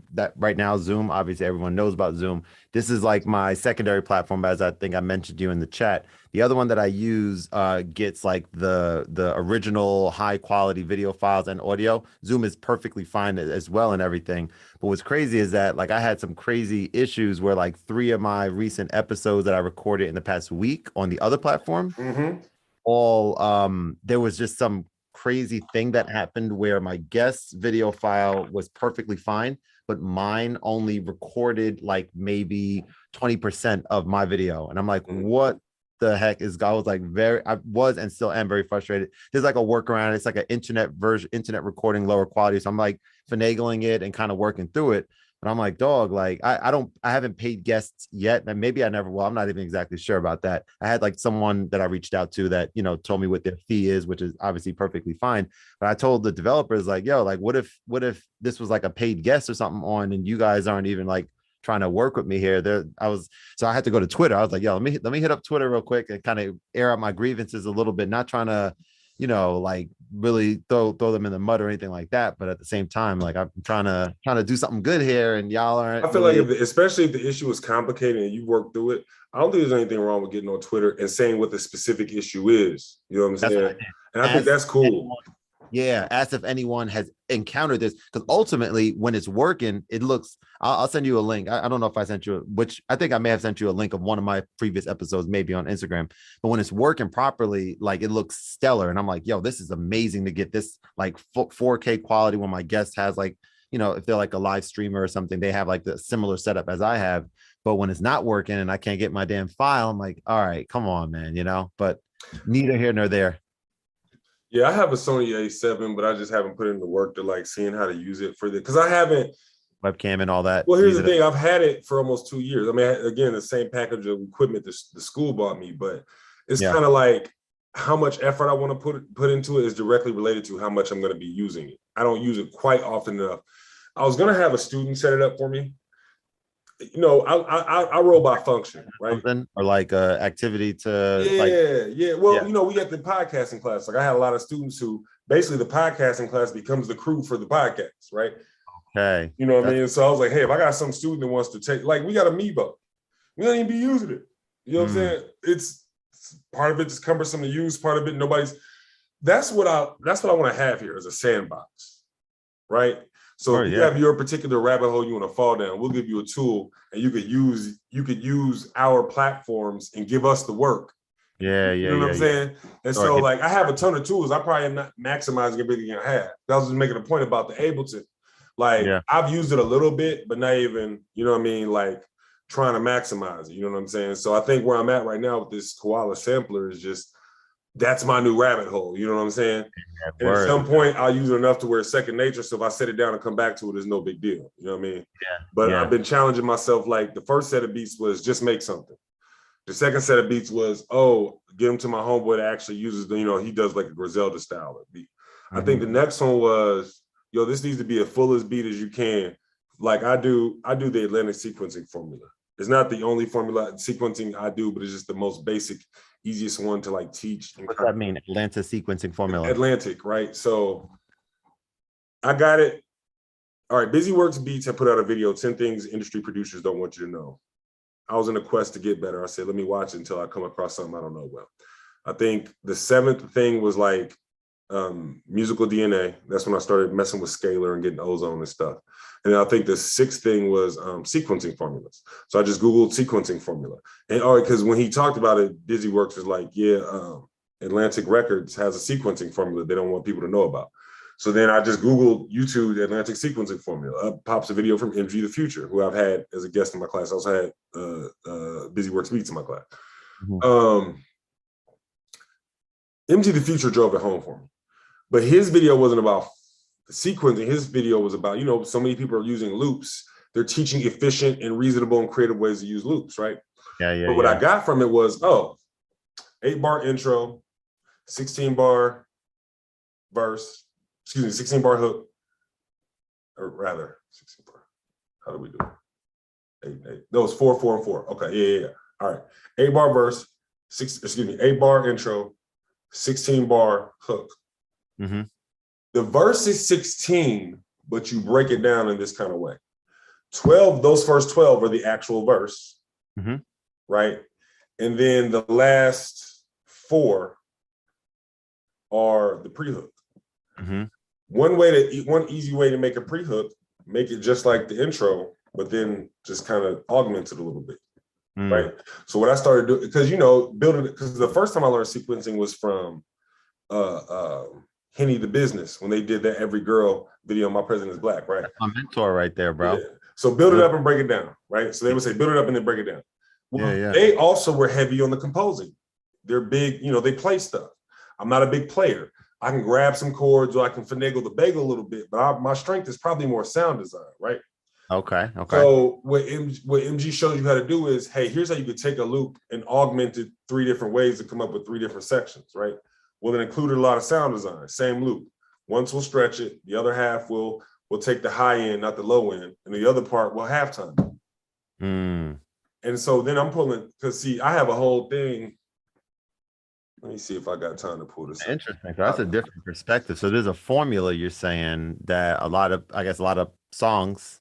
now, Zoom, obviously everyone knows about Zoom. This is like my secondary platform, as I think I mentioned you in the chat. The other one that I use gets like the original high quality video files and audio. Zoom is perfectly fine as well and everything. But what's crazy is that like I had some crazy issues where like 3 of my recent episodes that I recorded in the past week on the other platform, there was just some crazy thing that happened where my guest's video file was perfectly fine, but mine only recorded like maybe 20% of my video. And I'm like, what the heck is, I was and still am very frustrated. There's like a workaround. It's like an internet recording, lower quality. So I'm like finagling it and kind of working through it. And I'm like, dog, like I haven't paid guests yet. And maybe I never will. I'm not even exactly sure about that. I had like someone that I reached out to that, told me what their fee is, which is obviously perfectly fine. But I told the developers, like, yo, like what if this was like a paid guest or something on, and you guys aren't even like trying to work with me here. So I had to go to Twitter. I was like, yo, let me hit up Twitter real quick and kind of air out my grievances a little bit, not trying to, like really throw them in the mud or anything like that. But at the same time, like I'm trying to do something good here, and y'all aren't. I feel like especially if the issue is complicated and you work through it, I don't think there's anything wrong with getting on Twitter and saying what the specific issue is. You know what I'm saying? And I think that's cool. Yeah, ask if anyone has encountered this, because ultimately when it's working, it looks, I'll send you a link. I don't know if I sent you, which I think I may have sent you a link of one of my previous episodes, maybe on Instagram, but when it's working properly, like it looks stellar. And I'm like, yo, this is amazing to get this like 4K quality when my guest has like, if they're like a live streamer or something, they have like the similar setup as I have. But when it's not working and I can't get my damn file, I'm like, all right, come on, man, but neither here nor there. Yeah, I have a Sony A7, but I just haven't put in the work to like seeing how to use it for because I haven't webcam and all that. Well, here's the thing. I've had it for almost 2 years. I mean, again, the same package of equipment the school bought me, but it's kind of like how much effort I want to put into it is directly related to how much I'm going to be using it. I don't use it quite often enough. I was going to have a student set it up for me. I roll by function, right? Something, or like activity to Well, we got the podcasting class. Like I had a lot of students who basically the podcasting class becomes the crew for the podcast, right? Okay. You know what I mean? So I was like, hey, if I got some student that wants to take, like we got Amoeba, we don't even be using it. You know what I'm saying? It's part of it is cumbersome to use, part of it that's what I want to have here as a sandbox, right? So if you have your particular rabbit hole you want to fall down, we'll give you a tool and you could use our platforms and give us the work. You know what I'm saying? And so like I have a ton of tools. I probably am not maximizing everything I have. I was just making a point about the Ableton. Like I've used it a little bit, but not even, you know what I mean? Like trying to maximize it, you know what I'm saying? So I think where I'm at right now with this koala sampler is just, that's my new rabbit hole. You know what I'm saying? And at some point I'll use it enough to where it's second nature. So if I set it down and come back to it, it's no big deal. You know what I mean? But I've been challenging myself. Like the first set of beats was just make something. The second set of beats was, get him to my homeboy that actually uses he does like a Griselda style of beat. I think the next one was, this needs to be as full as beat as you can. Like I do the Atlantic sequencing formula. It's not the only formula sequencing I do, but it's just the most basic, easiest one to like teach. What's that mean? Atlantic sequencing formula. Atlantic, right? So I got it. All right, BusyWorks Beats have put out a video, 10 things industry producers don't want you to know. I was in a quest to get better. I said, let me watch it until I come across something I don't know well. I think the seventh thing was like musical DNA. That's when I started messing with scalar and getting ozone and stuff. And I think the sixth thing was sequencing formulas. So I just Googled sequencing formula. And because when he talked about it, BusyWorks was like, Atlantic Records has a sequencing formula they don't want people to know about. So then I just Googled YouTube Atlantic sequencing formula. Up pops a video from MG The Future, who I've had as a guest in my class. I also had BusyWorks Beats in my class. MG The Future drove it home for me. But his video wasn't about sequencing. His video was about, so many people are using loops. They're teaching efficient and reasonable and creative ways to use loops, right? But what I got from it was, 8-bar intro, 16-bar verse, 16-bar hook, or rather, 16-bar. How do we do it? 8. No, it's 4, 4, and 4. Okay, yeah. All right, 8-bar verse, 8-bar intro, 16-bar hook. The verse is 16, but you break it down in this kind of way. 12, those first 12 are the actual verse, right? And then the last 4 are the pre-hook. One easy way to make a pre-hook, make it just like the intro, but then just kind of augment it a little bit, right? So what I started doing, because building it, because the first time I learned sequencing was from Henny the Business, when they did that Every Girl video, My President is Black, right? That's my mentor right there, bro. So build it up and break it down, right? So they would say, build it up and then break it down. Well, they also were heavy on the composing. They're big, they play stuff. I'm not a big player. I can grab some chords or I can finagle the bagel a little bit, but my strength is probably more sound design, right? Okay. Okay. So what MG shows you how to do is, hey, here's how you could take a loop and augment it 3 different ways to come up with 3 different sections, right? Well, it included a lot of sound design, same loop. Once we'll stretch it, the other half will take the high end, not the low end, and the other part will halftime. Mm. And so then I'm pulling, because see, I have a whole thing. Let me see if I got time to pull this up. Interesting. That's a different perspective. So there's a formula you're saying that I guess a lot of songs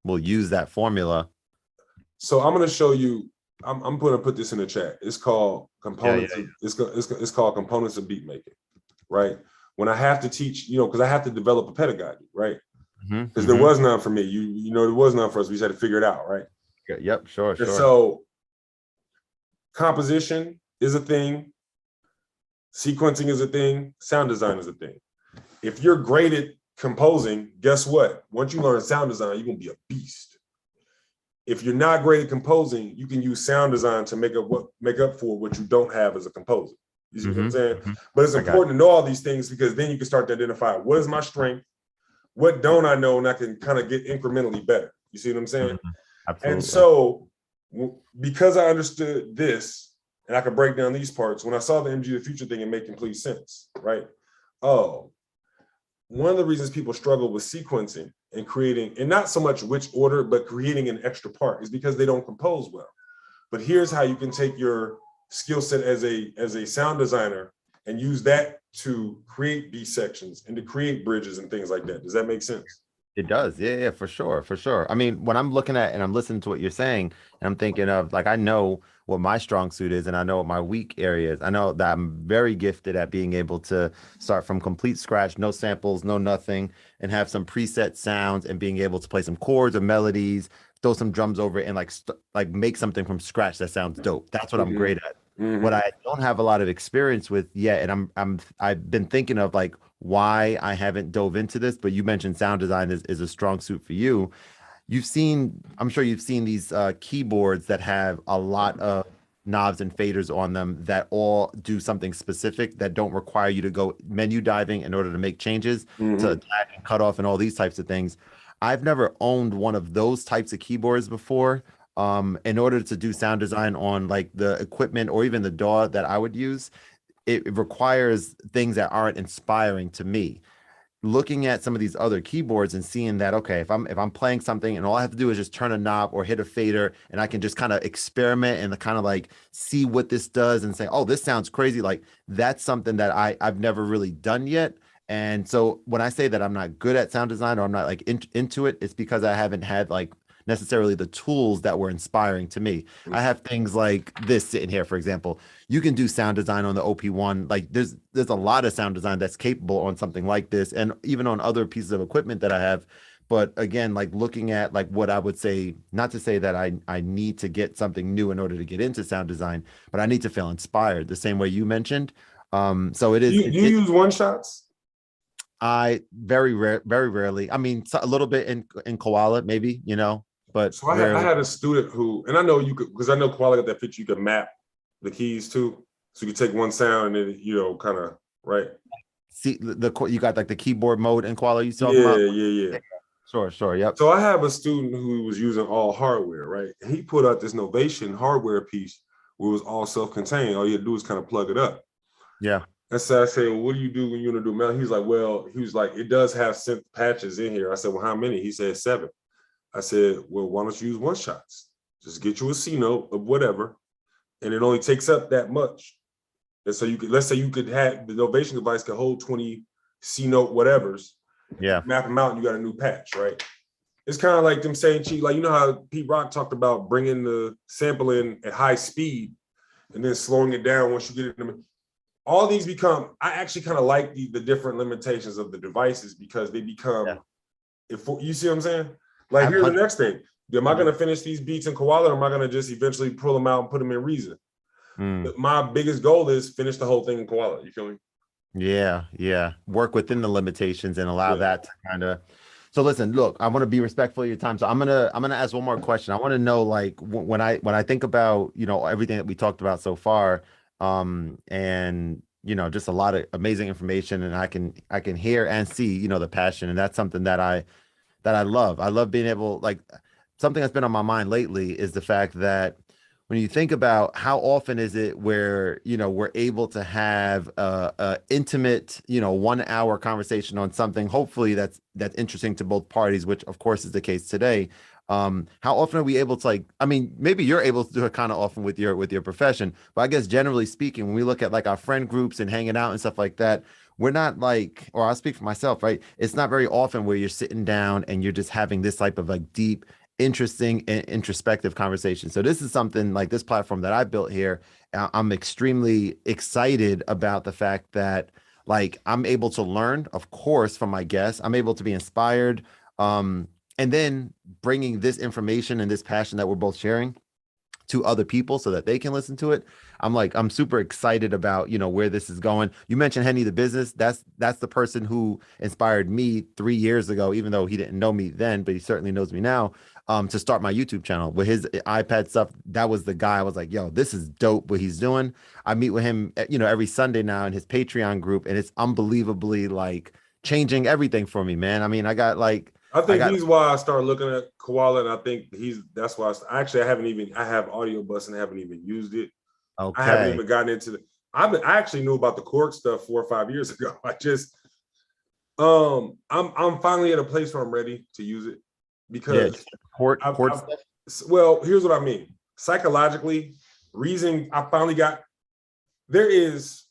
will use that formula. So I'm going to show you. I'm going to put this in the chat. It's called components. Yeah. It's called components of beat making, right? When I have to teach, because I have to develop a pedagogy, right? Because there was none for me. There was none for us. We just had to figure it out, right? Yep. Sure. And so composition is a thing. Sequencing is a thing. Sound design is a thing. If you're great at composing, guess what? Once you learn sound design, you're going to be a beast. If you're not great at composing, you can use sound design to make up for what you don't have as a composer. You see what I'm saying? But it's important to know all these things, because then you can start to identify what is my strength, what don't I know, and I can kind of get incrementally better. You see what I'm saying? Absolutely. And so because I understood this, and I could break down these parts, when I saw the MG the Future thing, it made complete sense, right? Oh, one of the reasons people struggle with sequencing and creating, and not so much which order, but creating an extra part, is because they don't compose well. But here's how you can take your skill set as a sound designer and use that to create B sections and to create bridges and things like that. Does that make sense? It does. Yeah, for sure. For sure. I mean, when I'm looking at and I'm listening to what you're saying, and I'm thinking of, like, I know what my strong suit is and I know what my weak area is. I know that I'm very gifted at being able to start from complete scratch, no samples, no nothing, and have some preset sounds and being able to play some chords or melodies, throw some drums over it, and like make something from scratch that sounds dope. That's what I'm great at. What I don't have a lot of experience with yet, and I've been thinking of, like, why I haven't dove into this, but you mentioned sound design is a strong suit for you. I'm sure you've seen these keyboards that have a lot of knobs and faders on them that all do something specific that don't require you to go menu diving in order to make changes to attack and cut off and all these types of things. I've never owned one of those types of keyboards before. In order to do sound design on, like, the equipment or even the DAW that I would use, it requires things that aren't inspiring to me. Looking at some of these other keyboards and seeing that, okay, if I'm playing something and all I have to do is just turn a knob or hit a fader, and I can just kind of experiment and kind of like see what this does and say, oh, this sounds crazy. Like, that's something that I've never really done yet. And so when I say that I'm not good at sound design or I'm not like into it, it's because I haven't had, like, necessarily the tools that were inspiring to me. I have things like this sitting here, for example. You can do sound design on the OP1. Like, there's a lot of sound design that's capable on something like this, and even on other pieces of equipment that I have. But again, like, looking at, like, what I would say, not to say that I need to get something new in order to get into sound design, but I need to feel inspired the same way you mentioned. So it is. You use one shots? I very rarely. I mean, a little bit in Koala, maybe, but so I had a student who, and I know you could, because I know Koala got that feature, you could map the keys too. So you could take one sound and then, kind of, right? See, you got, like, the keyboard mode in Koala you talking about? Yeah. Sure, yep. So I have a student who was using all hardware, right? And he put out this Novation hardware piece where it was all self-contained. All you had to do is kind of plug it up. Yeah. And so I said, well, what do you do when you want to do metal? He was like, it does have synth patches in here. I said, well, how many? He said 7. I said, well, why don't you use one shots? Just get you a C note of whatever, and it only takes up that much. And so let's say you could have the Novation device could hold 20 C note whatevers. Yeah. Map them out and you got a new patch, right? It's kind of like them saying, like, you know how Pete Rock talked about bringing the sample in at high speed and then slowing it down once you get it. All these become, I actually kind of like the different limitations of the devices, because they become, you see what I'm saying? Like, here's the next thing. Am I going to finish these beats in Koala, or am I going to just eventually pull them out and put them in Reason? My biggest goal is finish the whole thing in Koala. You feel me? Yeah. Work within the limitations and allow that to kind of. So listen, look, I want to be respectful of your time. So I'm gonna ask one more question. I want to know, like, when I think about, everything that we talked about so far, and just a lot of amazing information, and I can hear and see, the passion, and that's something that that I love. I love being able, like, something that's been on my mind lately is the fact that when you think about how often is it where, we're able to have a intimate, 1 hour conversation on something, hopefully that's interesting to both parties, which of course is the case today. How often are we able to, like, I mean, maybe you're able to do it kind of often with your profession, but I guess generally speaking, when we look at like our friend groups and hanging out and stuff like that, we're not like, or I'll speak for myself, right? It's not very often where you're sitting down and you're just having this type of like deep, interesting and introspective conversation. So this is something like this platform that I built here. I'm extremely excited about the fact that like I'm able to learn, of course, from my guests. I'm able to be inspired. And then bringing this information and this passion that we're both sharing to other people so that they can listen to it. I'm super excited about, where this is going. You mentioned Henny the business. That's the person who inspired me 3 years ago, even though he didn't know me then, but he certainly knows me now, to start my YouTube channel with his iPad stuff. That was the guy. I was like, yo, this is dope what he's doing. I meet with him, every Sunday now in his Patreon group, and it's unbelievably like changing everything for me, man. I mean, I think got he's why I started looking at Koala, and I think that's why I have Audio Bus and haven't even used it. okay. I haven't even gotten into I actually knew about the Korg stuff 4 or 5 years ago. I just I'm finally at a place where I'm ready to use it because well, here's what I mean. Psychologically, there is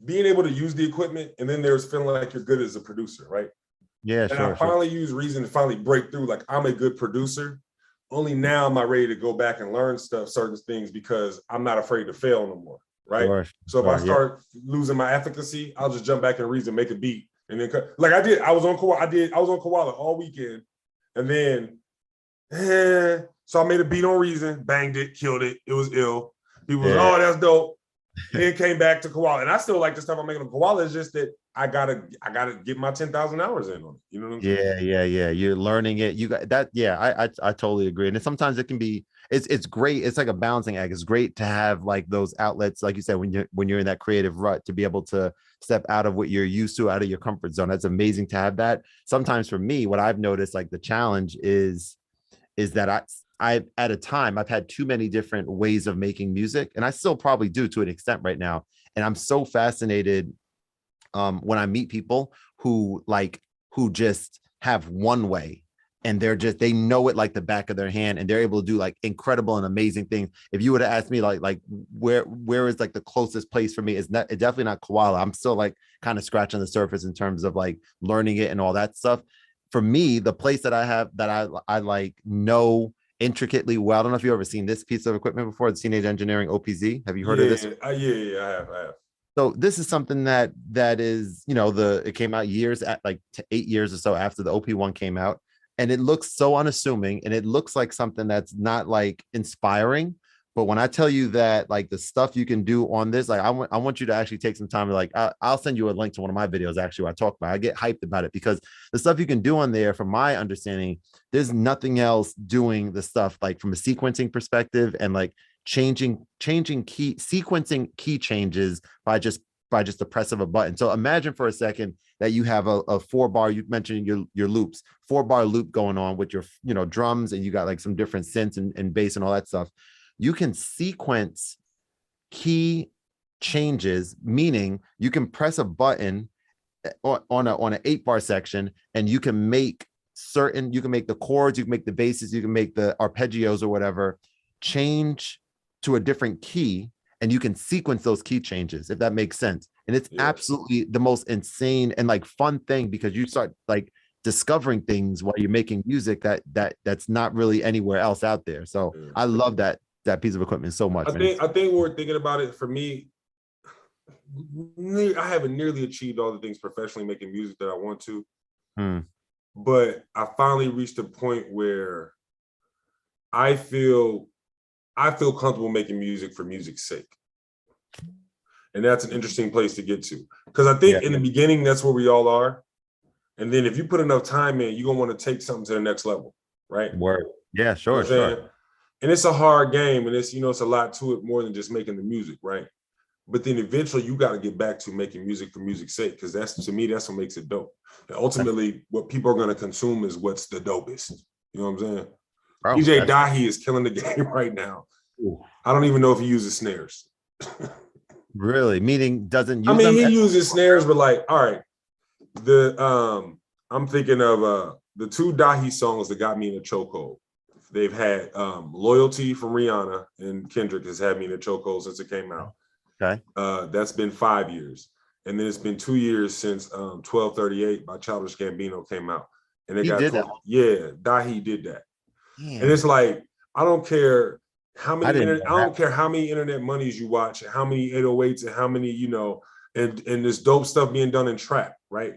being able to use the equipment, and then there's feeling like you're good as a producer, right? Yeah, and I finally use Reason to finally break through. Like, I'm a good producer. Only now am I ready to go back and learn certain things, because I'm not afraid to fail no more, right? So if I start losing my efficacy, I'll just jump back in Reason, make a beat, and then like I did. I was on Koala all weekend, and then so I made a beat on Reason, banged it, killed it. It was ill. People was, oh, that's dope. Then came back to Koala, and I still like the stuff I'm making on Koala. It's just that I gotta get my 10,000 hours in on it. You know what I'm saying? Yeah. You're learning it. You got that. Yeah, I totally agree. And sometimes it can be, it's great. It's like a balancing act. It's great to have like those outlets, like you said, when you're in that creative rut, to be able to step out of what you're used to, out of your comfort zone. That's amazing to have that. Sometimes for me, what I've noticed, like the challenge is that I at a time I've had too many different ways of making music, and I still probably do to an extent right now. And I'm so fascinated when I meet people who just have one way, and they know it like the back of their hand, and they're able to do like incredible and amazing things. If you would have asked me like where is like the closest place for me, it's definitely not Koala. I'm still like kind of scratching the surface in terms of like learning it and all that stuff. For me, the place that I like know intricately well. I don't know if you've ever seen this piece of equipment before, the Teenage Engineering OPZ. Have you heard of this? Yeah, I have. So this is something that is, it came out 8 years or so after the OP1 came out, and it looks so unassuming, and it looks like something that's not like inspiring. But when I tell you that like the stuff you can do on this, like I want you to actually take some time to like, I'll send you a link to one of my videos actually where I talk about it. I get hyped about it because the stuff you can do on there, from my understanding, there's nothing else doing the stuff like from a sequencing perspective, and like changing sequencing key changes by just the press of a button. So imagine for a second that you have a 4-bar, you mentioned your loops, 4-bar loop going on with your drums, and you got like some different synths and bass and all that stuff. You can sequence key changes, meaning you can press a button on an 8-bar section, and you can make the chords, you can make the basses, you can make the arpeggios or whatever change to a different key, and you can sequence those key changes, if that makes sense. And it's absolutely the most insane and like fun thing, because you start like discovering things while you're making music that's not really anywhere else out there. So I love that piece of equipment so much. I think when we're thinking about it, for me, I haven't nearly achieved all the things professionally making music that I want to. But I finally reached a point where I feel comfortable making music for music's sake. And that's an interesting place to get to. Because I think in the beginning, that's where we all are. And then if you put enough time in, you're going to want to take something to the next level, right? Word. Yeah, sure, sure. And it's a hard game, and it's, it's a lot to it, more than just making the music, right? but then eventually you got to get back to making music for music's sake, because that's, to me, that's what makes it dope. And ultimately, what people are going to consume is what's the dopest. You know what I'm saying? Bro, DJ Dahi is killing the game right now. Ooh. I don't even know if he uses snares. Really? Meaning doesn't use I mean, them? he uses snares, but like, all right, I'm thinking of the two Dahi songs that got me in a chokehold. They've had Loyalty from Rihanna, and Kendrick has had me in a chokehold since it came out. Okay. That's been 5 years. And then it's been 2 years since 1238 by Childish Gambino came out. And He did that. Yeah, Dahi did that. Damn. And it's like, I don't care how many I don't care how many internet monies you watch, and how many 808s, and how many, you know, and this dope stuff being done in trap, right?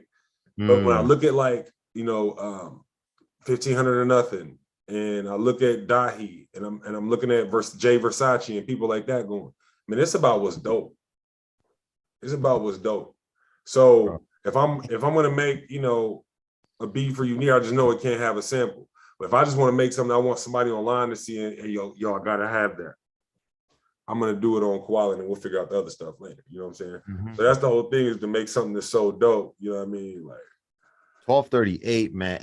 But when I look at, like, you know, 1500 or Nothing, and I look at Dahi, and I'm looking at Jay Versace and people like that going, man, it's about what's dope. It's about what's dope. So if I'm gonna make, you know, a beat for you, I just know it can't have a sample. But if I just want to make something, I want somebody online to see, and hey, y'all gotta have that. I'm gonna do it on quality, and we'll figure out the other stuff later. You know what I'm saying? Mm-hmm. So that's the whole thing, is to make something that's so dope. You know what I mean? Like 1238, man.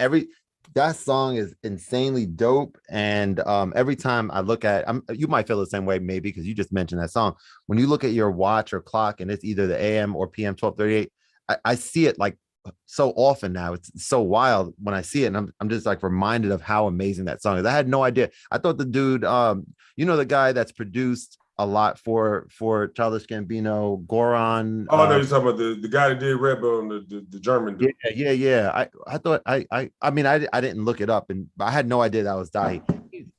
That song is insanely dope. And every time I look at, you might feel the same way, maybe because you just mentioned that song. When you look at your watch or clock and it's either the AM or PM 1238, I see it like so often now. It's so wild when I see it, and I'm just like reminded of how amazing that song is. I had no idea. I thought the dude, you know, the guy that's produced a lot for Childish Gambino, Goran. Oh, no, you're talking about the guy that did Red Bull, the German dude. Yeah. I thought I mean I didn't look it up, and I had no idea that was Dahi.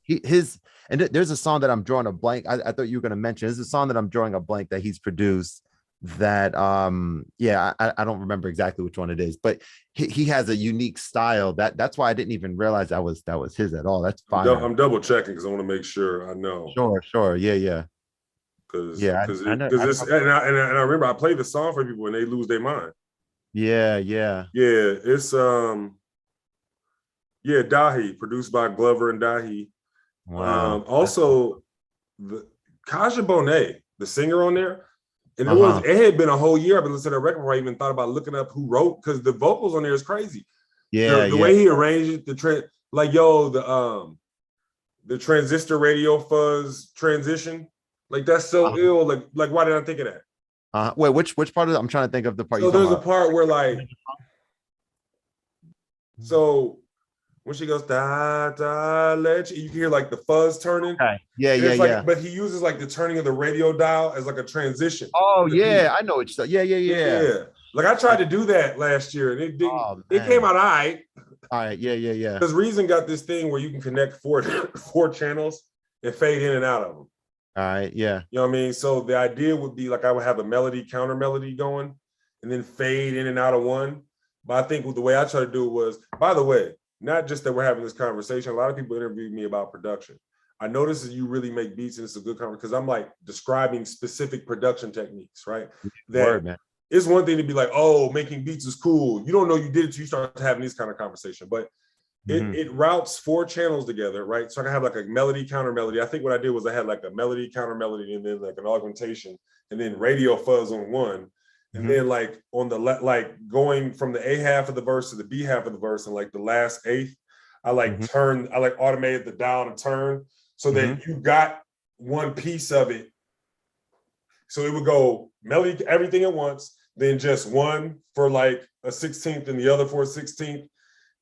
There's a song that I'm drawing a blank. I thought you were going to mention. There's a song that I'm drawing a blank that he's produced. That I don't remember exactly which one it is, but he has a unique style. That's why I didn't even realize that was his at all. That's fine. I'm double checking because I want to make sure I know. Sure. Yeah. Because I remember I played the song for people and they lose their mind. Yeah. It's Dahi, produced by Glover and Dahi. Wow. Also, the Kaja Bonet, the singer on there, and it had been a whole year I've been listening to the record before I even thought about looking up who wrote, because the vocals on there is crazy. The way he arranged it, the transistor radio fuzz transition. Like, that's so ill. Like, why did I think of that? Wait, which part of it? I'm trying to think of the part. So there's a part where, like, so when she goes da da let you can hear like the fuzz turning. Okay. Yeah. But he uses like the turning of the radio dial as like a transition. Oh yeah, I know it's yeah. Like, I tried to do that last year and it didn't. It came out all right. All right, yeah. Because Reason got this thing where you can connect four channels and fade in and out of them. All right, yeah. You know what I mean? So the idea would be like I would have a melody, counter melody going, and then fade in and out of one. But I think the way I try to do it was, by the way, not just that we're having this conversation. A lot of people interviewed me about production. I noticed that you really make beats, and it's a good conversation because I'm like describing specific production techniques, right? Word, man. It's one thing to be like, oh, making beats is cool. You don't know you did it till you start having this kind of conversation. But it routes four channels together, right? So I can have like a melody, counter melody. I think what I did was I had like a melody, counter melody, and then like an augmentation, and then radio fuzz on one. And then like on the like going from the A half of the verse to the B half of the verse, and like the last eighth, I like automated the dial to turn so that you got one piece of it. So it would go melody, everything at once, then just one for like a 16th and the other for a 16th,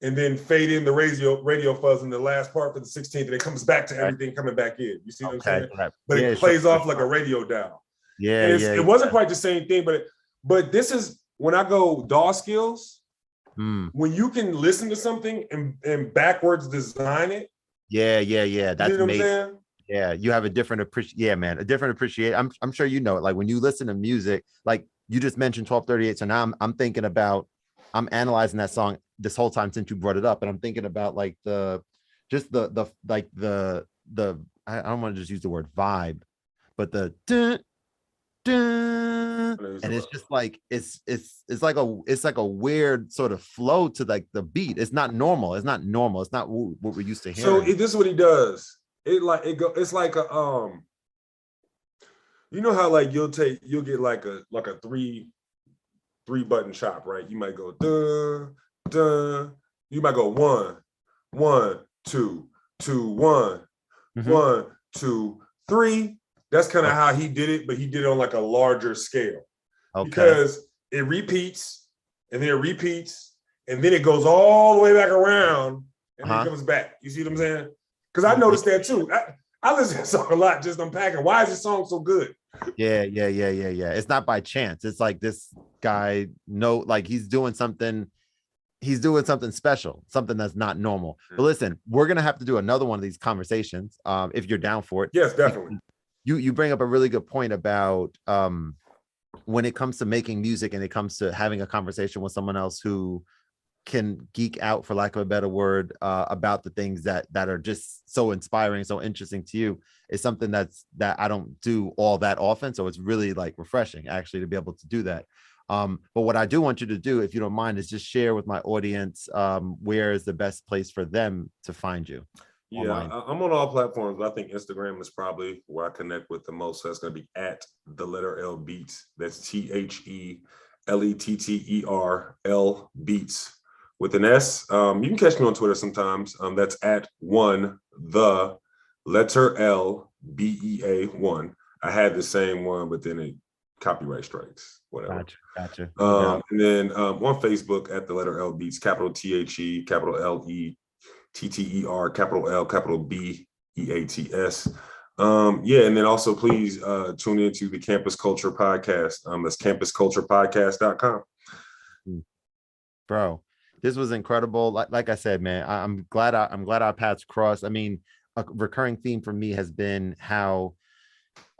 and then fade in the radio fuzz in the last part for the 16th, and it comes back to everything coming back in. You see what I'm saying? Right. But it plays off like a radio dial. It wasn't quite the same thing, but this is when I go DAW skills, when you can listen to something and backwards design it. Yeah. That's you know amazing. Yeah, you have a different appreciation. A different appreciation. I'm sure you know it. Like when you listen to music, like you just mentioned 1238. So now I'm thinking about, I'm analyzing that song this whole time since you brought it up, and I'm thinking about like the I don't want to just use the word vibe, but the dun, dun, and it's just like it's like a weird sort of flow to like the beat. It's not normal. It's not what we're used to hearing. So this is what he does. It's like a You know how like you'll get like a three button chop, right? You might go dun dun. You might go 1 1 2 2 1 1 2 3. That's kind of how he did it, but he did it on like a larger scale. Okay. Because it repeats and then it repeats and then it goes all the way back around and then it comes back. You see what I'm saying? Because I noticed that too. I listen to this song a lot, just unpacking. Why is this song so good? Yeah. It's not by chance. It's like this guy, like he's doing something special, something that's not normal. But listen, we're gonna have to do another one of these conversations if you're down for it. Yes, definitely. You bring up a really good point about when it comes to making music and it comes to having a conversation with someone else who can geek out, for lack of a better word, about the things that are just so inspiring, so interesting to you, is something that I don't do all that often. So it's really like refreshing actually to be able to do that. But what I do want you to do, if you don't mind, is just share with my audience where is the best place for them to find you. Yeah, online. I'm on all platforms, but I think Instagram is probably where I connect with the most. So that's going to be at the letter L Beats. That's TheLetterL Beats with an S. You can catch me on Twitter sometimes. That's at the letter L BEA1. I had the same one, but then it copyright strikes, whatever. Gotcha. And then on Facebook at the letter L Beats, capital THE, capital LE. TTER, capital L, capital BEATS. Yeah, and then also please tune into the Campus Culture Podcast. That's campusculturepodcast.com. Bro, this was incredible. Like I said, man, I'm glad our paths crossed. I mean, a recurring theme for me has been how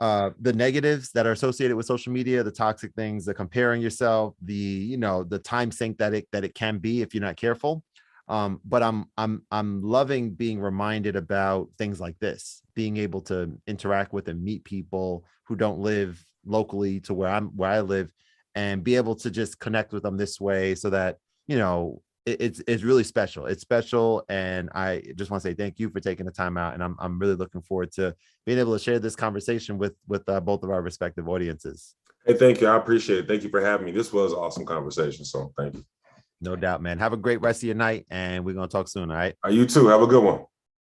the negatives that are associated with social media, the toxic things, the comparing yourself, the time sink that it can be if you're not careful. But I'm loving being reminded about things like this, being able to interact with and meet people who don't live locally to where I live, and be able to just connect with them this way, so that it's really special. It's special, and I just want to say thank you for taking the time out, and I'm really looking forward to being able to share this conversation with both of our respective audiences. Hey, thank you. I appreciate it. Thank you for having me. This was an awesome conversation. So thank you. No doubt, man. Have a great rest of your night, and we're going to talk soon. All right. You too. Have a good one.